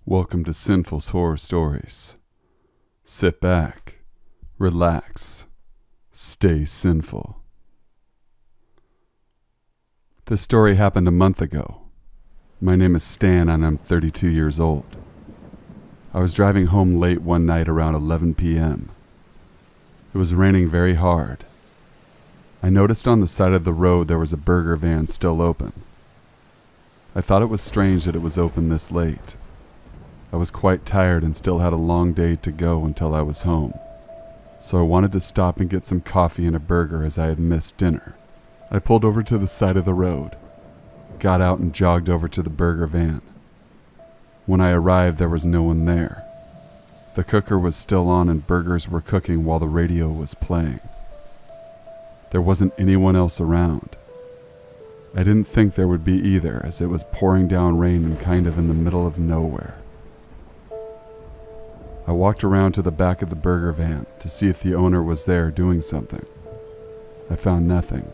Welcome to Sinful's Horror Stories. Sit back, relax, stay sinful. This story happened a month ago. My name is Stan and I'm 32 years old. I was driving home late one night around 11 p.m. It was raining very hard. I noticed on the side of the road there was a burger van still open. I thought it was strange that it was open this late. I was quite tired and still had a long day to go until I was home, so I wanted to stop and get some coffee and a burger as I had missed dinner. I pulled over to the side of the road, got out and jogged over to the burger van. When I arrived, there was no one there. The cooker was still on and burgers were cooking while the radio was playing. There wasn't anyone else around. I didn't think there would be either, as it was pouring down rain and kind of in the middle of nowhere. I walked around to the back of the burger van to see if the owner was there doing something. I found nothing.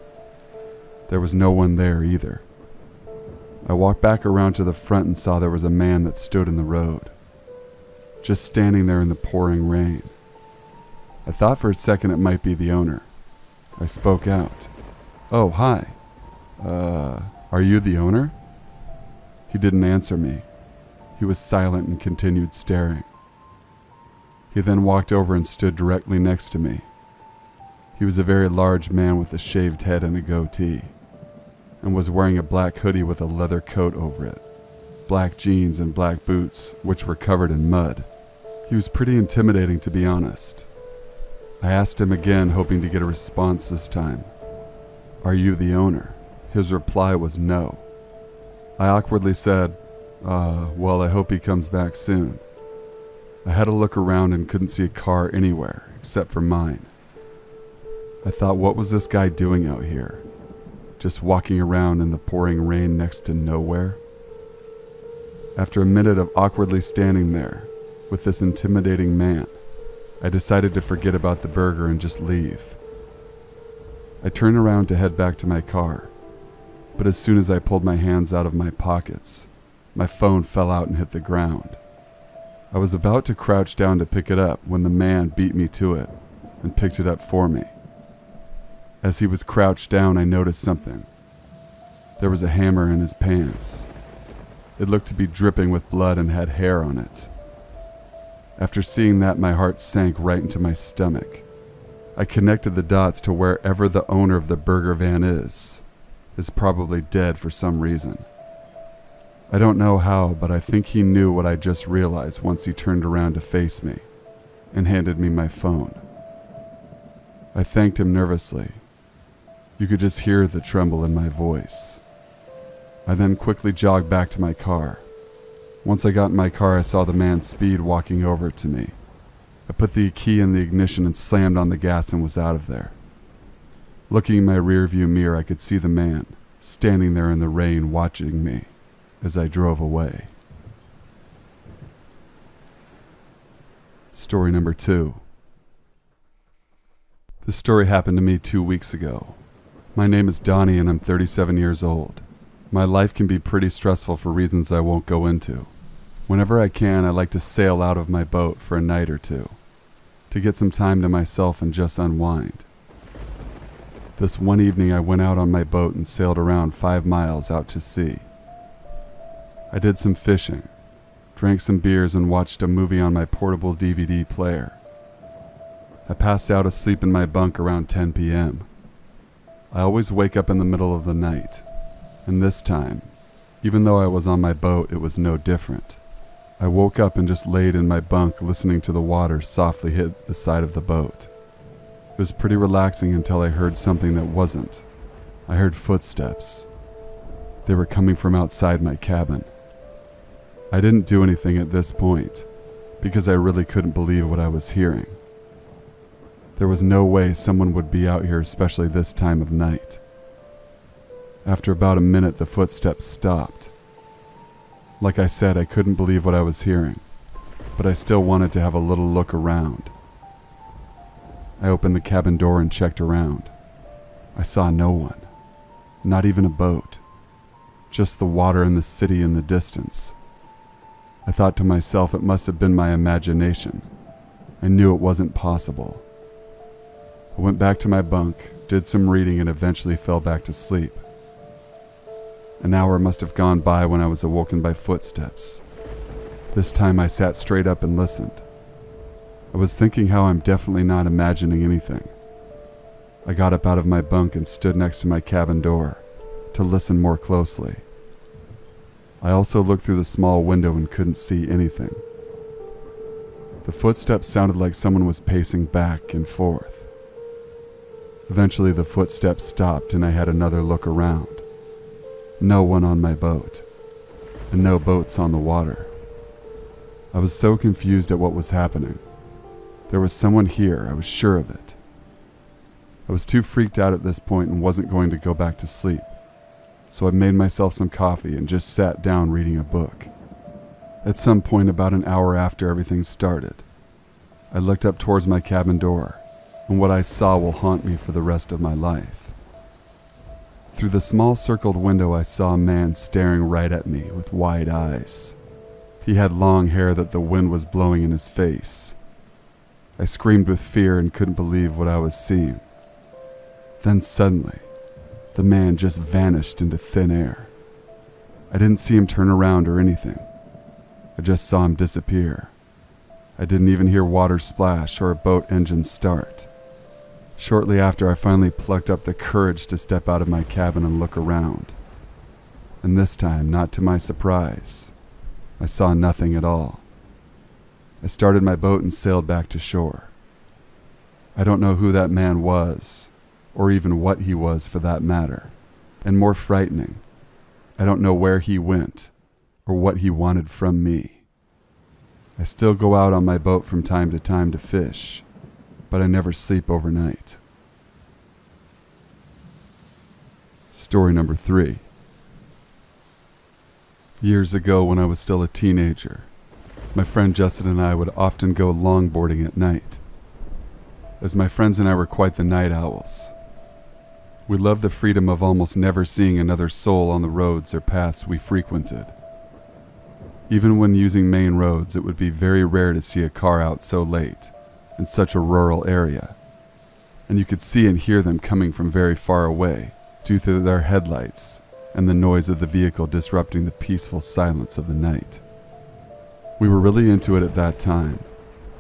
There was no one there either. I walked back around to the front and saw there was a man that stood in the road, just standing there in the pouring rain. I thought for a second it might be the owner. I spoke out. "Oh, hi. Are you the owner?" He didn't answer me. He was silent and continued staring. He then walked over and stood directly next to me. He was a very large man with a shaved head and a goatee, and was wearing a black hoodie with a leather coat over it, black jeans and black boots, which were covered in mud. He was pretty intimidating, to be honest. I asked him again, hoping to get a response this time. "Are you the owner?" His reply was no. I awkwardly said, well, I hope he comes back soon." I had a look around and couldn't see a car anywhere except for mine. I thought, what was this guy doing out here? Just walking around in the pouring rain next to nowhere? After a minute of awkwardly standing there with this intimidating man, I decided to forget about the burger and just leave. I turned around to head back to my car, but as soon as I pulled my hands out of my pockets, my phone fell out and hit the ground. I was about to crouch down to pick it up when the man beat me to it and picked it up for me. As he was crouched down, I noticed something. There was a hammer in his pants. It looked to be dripping with blood and had hair on it. After seeing that, my heart sank right into my stomach. I connected the dots to wherever the owner of the burger van is probably dead for some reason. I don't know how, but I think he knew what I just realized once he turned around to face me and handed me my phone. I thanked him nervously. You could just hear the tremble in my voice. I then quickly jogged back to my car. Once I got in my car, I saw the man speed walking over to me. I put the key in the ignition and slammed on the gas and was out of there. Looking in my rearview mirror, I could see the man standing there in the rain watching me as I drove away. Story number 2. This story happened to me 2 weeks ago. My name is Donnie and I'm 37 years old. My life can be pretty stressful for reasons I won't go into. Whenever I can, I like to sail out of my boat for a night or two, to get some time to myself and just unwind. This one evening I went out on my boat and sailed around 5 miles out to sea. I did some fishing, drank some beers, and watched a movie on my portable DVD player. I passed out asleep in my bunk around 10 p.m. I always wake up in the middle of the night, and this time, even though I was on my boat, it was no different. I woke up and just laid in my bunk listening to the water softly hit the side of the boat. It was pretty relaxing until I heard something that wasn't. I heard footsteps. They were coming from outside my cabin. I didn't do anything at this point because I really couldn't believe what I was hearing. There was no way someone would be out here, especially this time of night. After about a minute, the footsteps stopped. Like I said, I couldn't believe what I was hearing, but I still wanted to have a little look around. I opened the cabin door and checked around. I saw no one, not even a boat, just the water and the city in the distance. I thought to myself it must have been my imagination. I knew it wasn't possible. I went back to my bunk, did some reading, and eventually fell back to sleep. An hour must have gone by when I was awoken by footsteps. This time I sat straight up and listened. I was thinking how I'm definitely not imagining anything. I got up out of my bunk and stood next to my cabin door to listen more closely. I also looked through the small window and couldn't see anything. The footsteps sounded like someone was pacing back and forth. Eventually the footsteps stopped and I had another look around. No one on my boat, and no boats on the water. I was so confused at what was happening. There was someone here, I was sure of it. I was too freaked out at this point and wasn't going to go back to sleep, so I made myself some coffee and just sat down reading a book. At some point about an hour after everything started, I looked up towards my cabin door, and what I saw will haunt me for the rest of my life. Through the small circled window I saw a man staring right at me with wide eyes. He had long hair that the wind was blowing in his face. I screamed with fear and couldn't believe what I was seeing. Then suddenly, the man just vanished into thin air. I didn't see him turn around or anything. I just saw him disappear. I didn't even hear water splash or a boat engine start. Shortly after, I finally plucked up the courage to step out of my cabin and look around. And this time, not to my surprise, I saw nothing at all. I started my boat and sailed back to shore. I don't know who that man was, or even what he was for that matter. And more frightening, I don't know where he went, or what he wanted from me. I still go out on my boat from time to time to fish, but I never sleep overnight. Story number 3. Years ago, when I was still a teenager, my friend Justin and I would often go longboarding at night, as my friends and I were quite the night owls. We loved the freedom of almost never seeing another soul on the roads or paths we frequented. Even when using main roads, it would be very rare to see a car out so late in such a rural area, and you could see and hear them coming from very far away due to their headlights and the noise of the vehicle disrupting the peaceful silence of the night. We were really into it at that time,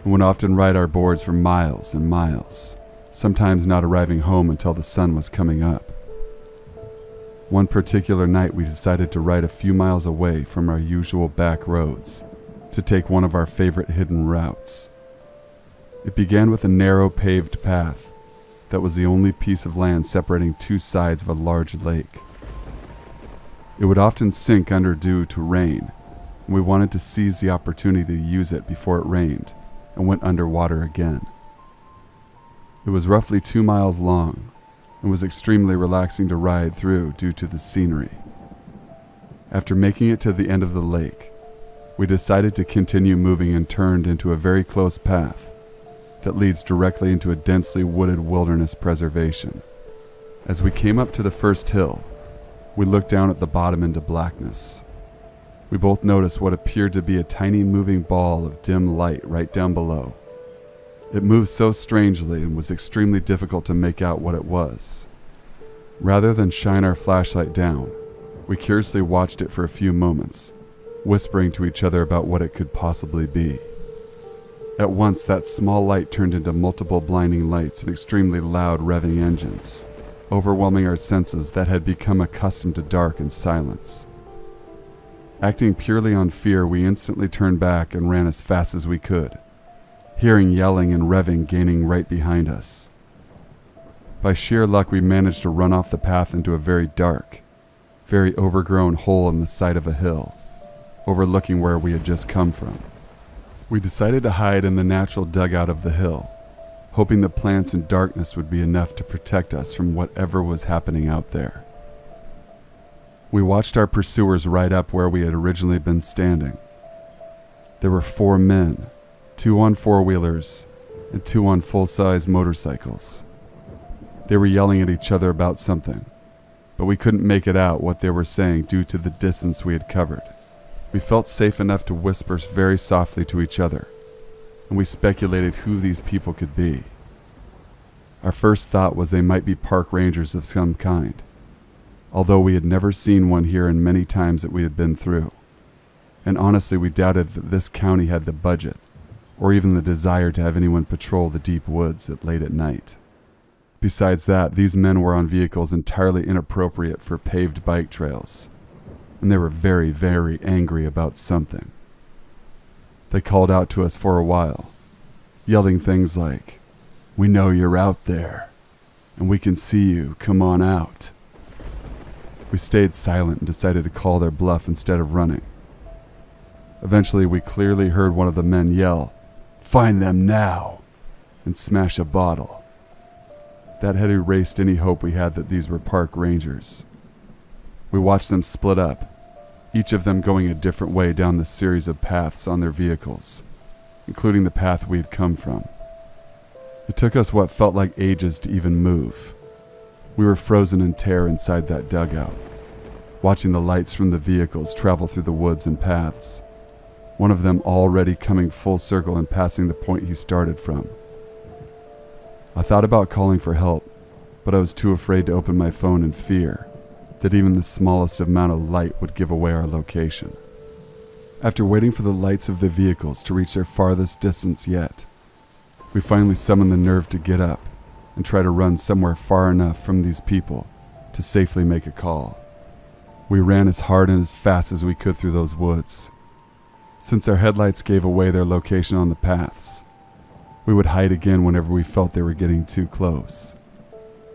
and would often ride our boards for miles and miles, sometimes not arriving home until the sun was coming up. One particular night we decided to ride a few miles away from our usual back roads to take one of our favorite hidden routes. It began with a narrow paved path that was the only piece of land separating two sides of a large lake. It would often sink under due to rain, and we wanted to seize the opportunity to use it before it rained and went underwater again. It was roughly 2 miles long and was extremely relaxing to ride through due to the scenery. After making it to the end of the lake, we decided to continue moving and turned into a very close path that leads directly into a densely wooded wilderness preservation. As we came up to the first hill, we looked down at the bottom into blackness. We both noticed what appeared to be a tiny moving ball of dim light right down below. It moved so strangely and was extremely difficult to make out what it was. Rather than shine our flashlight down, we curiously watched it for a few moments, whispering to each other about what it could possibly be. At once, that small light turned into multiple blinding lights and extremely loud revving engines, overwhelming our senses that had become accustomed to dark and silence. Acting purely on fear, we instantly turned back and ran as fast as we could, hearing yelling and revving gaining right behind us. By sheer luck, we managed to run off the path into a very dark, very overgrown hole in the side of a hill, overlooking where we had just come from. We decided to hide in the natural dugout of the hill, hoping the plants and darkness would be enough to protect us from whatever was happening out there. We watched our pursuers ride up where we had originally been standing. There were 4 men, 2 on 4-wheelers, and 2 on full-size motorcycles. They were yelling at each other about something, but we couldn't make it out what they were saying due to the distance we had covered. We felt safe enough to whisper very softly to each other, and we speculated who these people could be. Our first thought was they might be park rangers of some kind, although we had never seen one here in many times that we had been through. And honestly, we doubted that this county had the budget, or even the desire to have anyone patrol the deep woods late at night. Besides that, these men were on vehicles entirely inappropriate for paved bike trails, and they were very, very angry about something. They called out to us for a while, yelling things like, "We know you're out there, and we can see you, come on out." We stayed silent and decided to call their bluff instead of running. Eventually, we clearly heard one of the men yell, "Find them now," and smash a bottle. That had erased any hope we had that these were park rangers. We watched them split up, each of them going a different way down the series of paths on their vehicles, including the path we had come from. It took us what felt like ages to even move. We were frozen in terror inside that dugout, watching the lights from the vehicles travel through the woods and paths, one of them already coming full circle and passing the point he started from. I thought about calling for help, but I was too afraid to open my phone in fear that even the smallest amount of light would give away our location. After waiting for the lights of the vehicles to reach their farthest distance yet, we finally summoned the nerve to get up and try to run somewhere far enough from these people to safely make a call. We ran as hard and as fast as we could through those woods. Since our headlights gave away their location on the paths, we would hide again whenever we felt they were getting too close.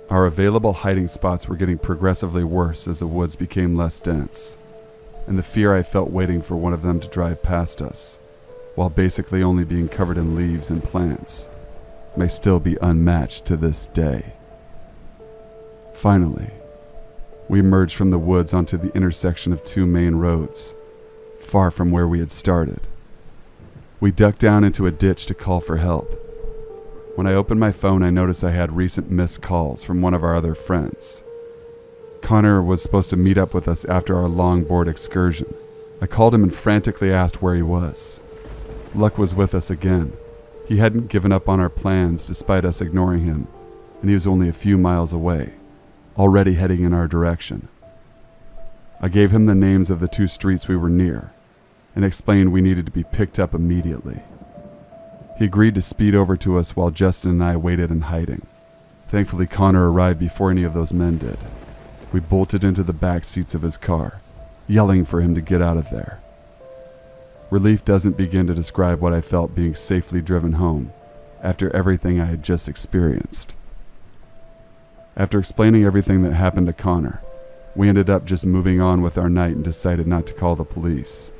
Our available hiding spots were getting progressively worse as the woods became less dense, and the fear I felt waiting for one of them to drive past us, while basically only being covered in leaves and plants, may still be unmatched to this day. Finally, we emerged from the woods onto the intersection of two main roads, far from where we had started. We ducked down into a ditch to call for help. When I opened my phone, I noticed I had recent missed calls from one of our other friends. Connor was supposed to meet up with us after our longboard excursion. I called him and frantically asked where he was. Luck was with us again. He hadn't given up on our plans despite us ignoring him, and he was only a few miles away, already heading in our direction. I gave him the names of the two streets we were near, and explained we needed to be picked up immediately. He agreed to speed over to us while Justin and I waited in hiding. Thankfully, Connor arrived before any of those men did. We bolted into the back seats of his car, yelling for him to get out of there. Relief doesn't begin to describe what I felt being safely driven home after everything I had just experienced. After explaining everything that happened to Connor, we ended up just moving on with our night and decided not to call the police.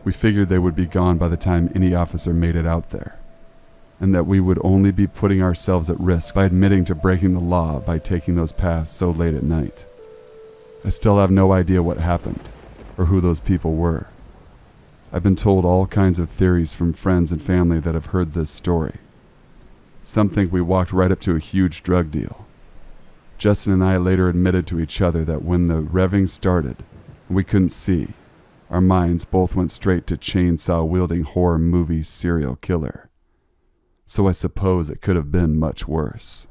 We figured they would be gone by the time any officer made it out there, and that we would only be putting ourselves at risk by admitting to breaking the law by taking those paths so late at night. I still have no idea what happened, or who those people were. I've been told all kinds of theories from friends and family that have heard this story. Some think we walked right up to a huge drug deal. Justin and I later admitted to each other that when the revving started and we couldn't see, our minds both went straight to chainsaw-wielding horror movie serial killer. So I suppose it could have been much worse.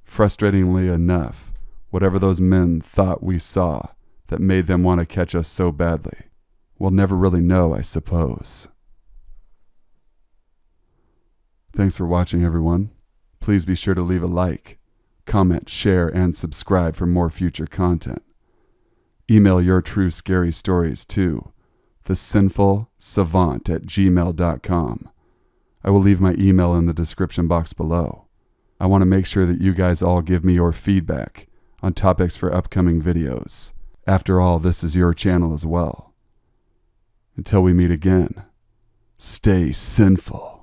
Frustratingly enough, whatever those men thought we saw that made them want to catch us so badly, we'll never really know, I suppose. Thanks for watching, everyone. Please be sure to leave a like, comment, share, and subscribe for more future content. Email your true scary stories to thesinfulsavant@gmail.com. I will leave my email in the description box below. I want to make sure that you guys all give me your feedback on topics for upcoming videos. After all, this is your channel as well. Until we meet again, stay sinful.